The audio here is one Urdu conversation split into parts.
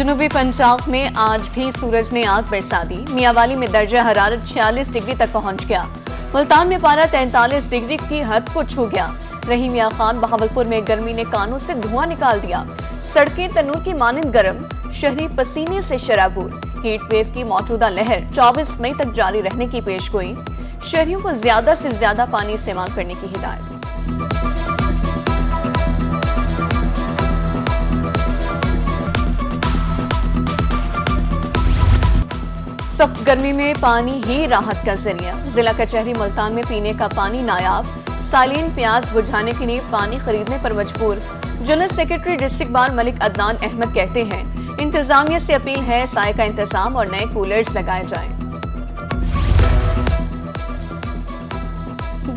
جنوبی پنجاب میں آج بھی سورج نے آگ برسا دی۔ میاں والی میں درجہ حرارت 46 ڈگری تک پہنچ گیا۔ ملتان میں پارہ 43 ڈگری کی حد کو چھو گیا۔ رحیم یار خان بہاولپور میں گرمی نے کانوں سے دھواں نکال دیا۔ سڑکیں تنور کی مانند گرم، شہری پسینے سے شرابور۔ ہیٹ ویو کی موجودہ لہر 24 مئی تک جاری رہنے کی پیش گوئی۔ شہریوں کو زیادہ سے زیادہ پانی استعمال کرنے کی ہدایت۔ سخت گرمی میں پانی ہی راحت کا ذریعہ۔ ضلع کچہری ملتان میں پینے کا پانی نایاب، سالین پیاس بجھانے کے لیے پانی خریدنے پر مجبور۔ جنرل سیکرٹری ڈسٹرکٹ بار ملک عدنان احمد کہتے ہیں، انتظامیہ سے اپیل ہے سائے کا انتظام اور نئے کولرز لگائے جائیں۔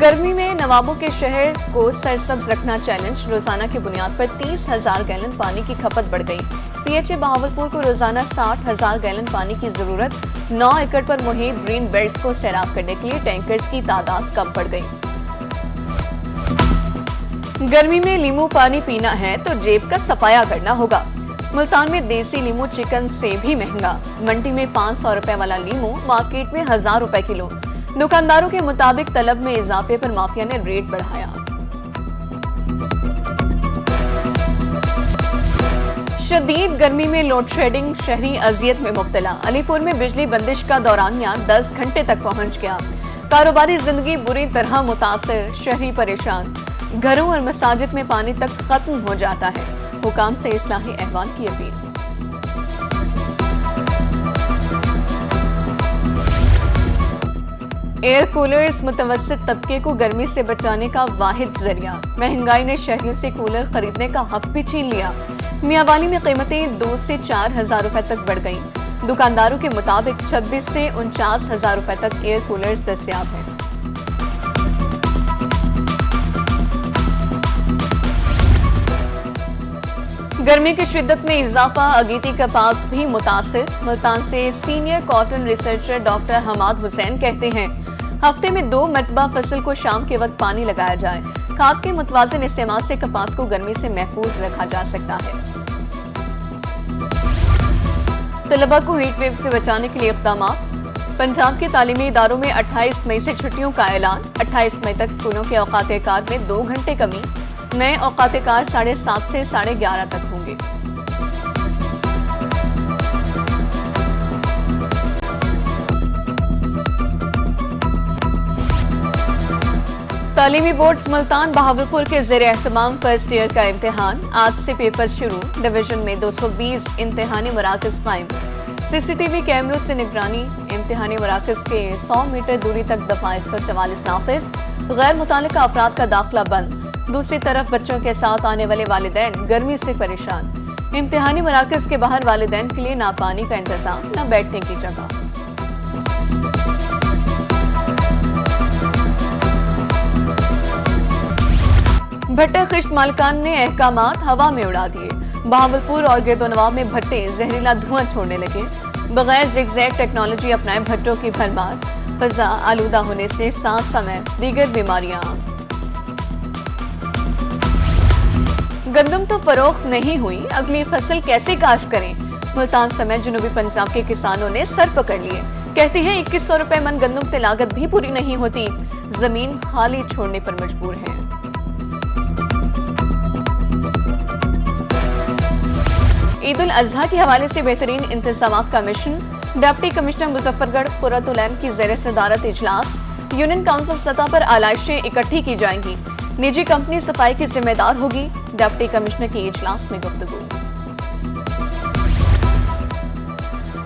گرمی میں نوابوں کے شہر کو سرسبز رکھنا چیلنج۔ روزانہ کی بنیاد پر 30,000 گیلن پانی کی کھپت بڑھ گئی۔ پی ایچ اے بہاولپور کو روزانہ 60,000 گیلن پانی کی ضرورت۔ 9 ایکڑ پر محیط گرین بیلٹس کو سیراب کرنے کے لیے ٹینکرز کی تعداد کم پڑ گئی۔ گرمی میں لیمو پانی پینا ہے تو جیب کا صفایا کرنا ہوگا۔ ملتان میں دیسی لیمو چکن سے بھی مہنگا۔ منڈی میں 500 روپے والا لیمو مارکیٹ میں 1000 روپے کلو۔ دکانداروں کے مطابق طلب میں اضافے پر مافیا نے ریٹ بڑھایا۔ شدید گرمی میں لوڈ شیڈنگ، شہری اذیت میں مبتلا۔ علی پور میں بجلی بندش کا دورانیہ 10 گھنٹے تک پہنچ گیا۔ کاروباری زندگی بری طرح متاثر، شہری پریشان۔ گھروں اور مساجد میں پانی تک ختم ہو جاتا ہے۔ حکام سے اصلاحی احوال کی اپیل۔ ایئر کولرز متوسط طبقے کو گرمی سے بچانے کا واحد ذریعہ۔ مہنگائی نے شہریوں سے کولر خریدنے کا حق بھی چھین لیا۔ میاں والی میں قیمتیں 2 سے 4,000 روپے تک بڑھ گئیں۔ دکانداروں کے مطابق 26 سے 49,000 روپے تک ایئر کولرز دستیاب ہیں۔ گرمی کی شدت میں اضافہ، اگیتی کپاس بھی متاثر۔ ملتان سے senior cotton researcher doctor Hammad Hussain کہتے ہیں، ہفتے میں 2 مرتبہ فصل کو شام کے وقت پانی لگایا جائے۔ کھاد کے متوازن استعمال سے کپاس کو گرمی سے محفوظ رکھا جا سکتا ہے۔ طلباء کو ہیٹ ویو سے بچانے کے لیے اقدامات۔ پنجاب کے تعلیمی اداروں میں 28 مئی سے چھٹیوں کا اعلان۔ 28 مئی تک اسکولوں کے اوقات کار میں 2 گھنٹے کمی۔ نئے اوقات کار 7:30 سے 11:30 تک ہوں گے۔ تعلیمی بورڈز ملتان بہاولپور کے زیر اہتمام فرسٹ ایئر کا امتحان۔ آج سے پیپر شروع۔ ڈویژن میں 220 امتحانی مراکز قائم۔ سی سی ٹی وی کیمروں سے نگرانی۔ امتحانی مراکز کے 100 میٹر دوری تک دفعہ 144 نافذ۔ غیر متعلقہ افراد کا داخلہ بند۔ دوسری طرف بچوں کے ساتھ آنے والے والدین گرمی سے پریشان۔ امتحانی مراکز کے باہر والدین کے لیے نہ پانی کا انتظام، نہ بیٹھنے کی جگہ۔ بھٹے خشت مالکان نے احکامات ہوا میں اڑا دیے۔ بہاولپور اور گرد و نواح میں بھٹے زہریلا دھواں چھوڑنے لگے۔ بغیر زگ زیگ ٹیکنالوجی اپنائے بھٹوں کی بھرمار۔ فضا آلودہ ہونے سے سانس سمیت دیگر بیماریاں عام۔ گندم تو فروخت نہیں ہوئی، اگلی فصل کیسے کاشت کریں؟ ملتان سمیت جنوبی پنجاب کے کسانوں نے سر پکڑ لیے۔ کہتے ہیں 2100 روپے من گندم سے لاگت بھی پوری نہیں ہوتی۔ زمین خالی چھوڑنے پر مجبور ہیں۔ عید الاضحیٰ کے حوالے سے بہترین انتظامات کا مشن۔ ڈپٹی کمشنر مظفر گڑھ قرۃ العین کی زیر صدارت اجلاس۔ یونین کونسل سطح پر آلائشیں اکٹھی کی جائیں گی۔ نجی کمپنی صفائی کی ذمہ دار ہوگی۔ ڈپٹی کمشنر کی اجلاس میں گفتگو۔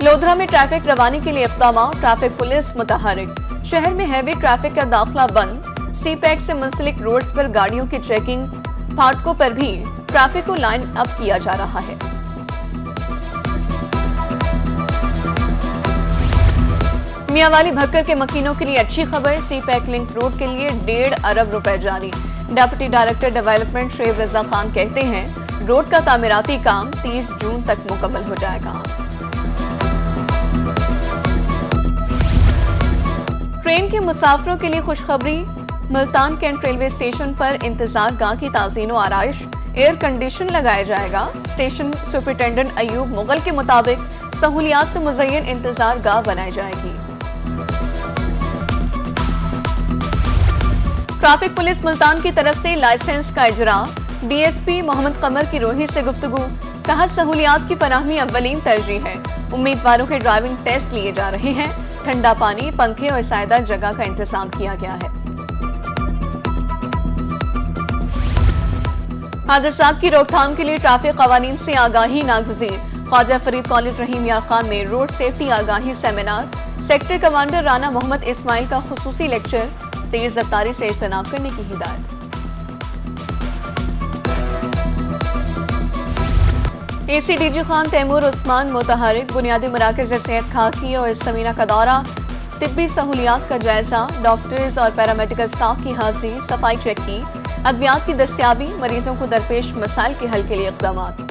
لودھرا میں ٹریفک روانی کے لیے اقدامات۔ ٹریفک پولیس متحرک۔ شہر میں ہیوی ٹریفک کا داخلہ بند۔ سی پیک سے منسلک روڈز پر گاڑیوں کی چیکنگ۔ پھاٹکوں پر بھی ٹریفک کو لائن اپ کیا جا رہا ہے۔ میاں والی بھکر کے مکینوں کے لیے اچھی خبر۔ سی پیک لنک روڈ کے لیے 1.5 ارب روپے جاری۔ Deputy director development Shoaib Raza Khan کہتے ہیں، روڈ کا تعمیراتی کام 30 جون تک مکمل ہو جائے گا۔ ٹرین کے مسافروں کے لیے خوشخبری۔ ملتان کینٹ ریلوے اسٹیشن پر انتظار گاہ کی تعزین و آرائش۔ ایئر کنڈیشن لگایا جائے گا۔ اسٹیشن سپرنٹینڈنٹ ایوب مغل کے مطابق سہولیات سے مزین انتظار گاہ بنائی جائے گی۔ ٹریفک پولیس ملتان کی طرف سے لائسنس کا اجرا، ڈی ایس پی محمد قمر کی روحی سے گفتگو، کہا سہولیات کی فراہمی اولین ترجیح ہے، امیدواروں کے ڈرائیونگ ٹیسٹ لیے جا رہے ہیں، ٹھنڈا پانی، پنکھے اور سائیدار جگہ کا انتظام کیا گیا ہے۔ حادثات کی روک تھام کے لیے ٹریفک قوانین سے آگاہی ناگزیر، خواجہ فرید کالج رحیم یار خان میں روڈ سیفٹی آگاہی سیمینار، سیکٹر کمانڈر رانا محمد اسماعیل کا خصوصی لیکچر، تیز رفتاری سے اجتناب کرنے کی ہدایت۔ A C D G Khan Taimur Usman متحرک، بنیادی مراکز صحت خاکی اور سمینہ کا دورہ، طبی سہولیات کا جائزہ، ڈاکٹرز اور پیرامیڈیکل اسٹاف کی حاضری، صفائی چیک کی، ادویات کی دستیابی، مریضوں کو درپیش مسائل کے حل کے لیے اقدامات۔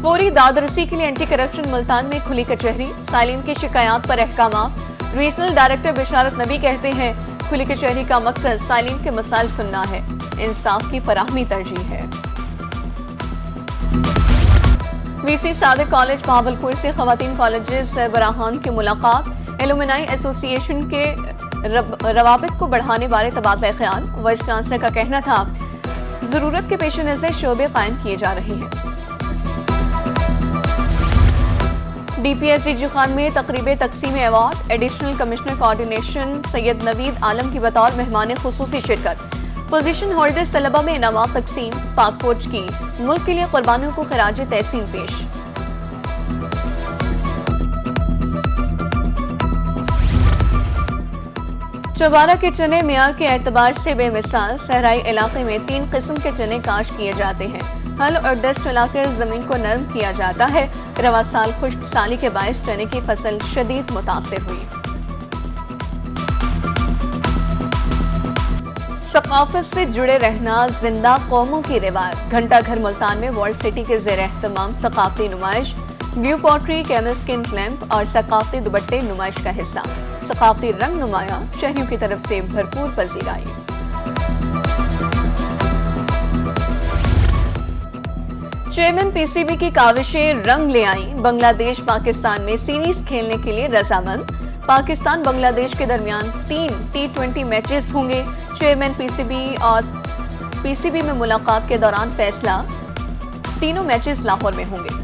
فوری داد رسی کے لیے اینٹی کرپشن ملتان میں کھلی کچہری، سائلین کی شکایات پر احکامات، ریجنل ڈائریکٹر بشارت نبی کہتے ہیں کھلی کچہری کا مقصد سائلین کے مسائل سننا ہے، انصاف کی فراہمی ترجیح ہے۔ وی سی صادق کالج بہاولپور سے خواتین کالجز سربراہان کی ملاقات، ایلومنائی ایسوسی ایشن کے روابط کو بڑھانے بارے تبادلہ خیال، وائس چانسلر کا کہنا تھا ضرورت کے پیش نظر شعبے قائم کیے جا رہے ہیں۔ D P S D G Khan میں تقریب تقسیم award, additional commissioner coordination Syed Naveed Alam کی بطور مہمان خصوصی شرکت، پوزیشن ہولڈرز طلبہ میں انعامات تقسیم، پاک فوج کی ملک کے لیے قربانیوں کو خراج تحسین پیش۔ چوبارہ کے چنے معیار کے اعتبار سے بے مثال، صحرائی علاقے میں 3 قسم کے چنے کاشت کیے جاتے ہیں، ہل اور ڈسٹ ملا کر زمین کو نرم کیا جاتا ہے۔ رواں سال خشک سالی کے باعث چنے کی فصل شدید متاثر ہوئی۔ ثقافت سے جڑے رہنا زندہ قوموں کی روایت، گھنٹہ گھر ملتان میں ورلڈ سٹی کے زیر اہتمام ثقافتی نمائش، ویو پوٹری، کیمل سکن کلیمپ اور ثقافتی دوپٹے نمائش کا حصہ، ثقافتی رنگ نمایاں، شہریوں کی طرف سے بھرپور پذیرائی۔ چیئرمین پی سی بی کی کاوشیں رنگ لے آئیں، بنگلہ دیش پاکستان میں سیریز کھیلنے کے لیے رضامند، پاکستان بنگلہ دیش کے درمیان 3 T20 میچز ہوں گے، چیئرمین پی سی بی اور پی سی بی میں ملاقات کے دوران فیصلہ، تینوں میچز لاہور میں ہوں گے۔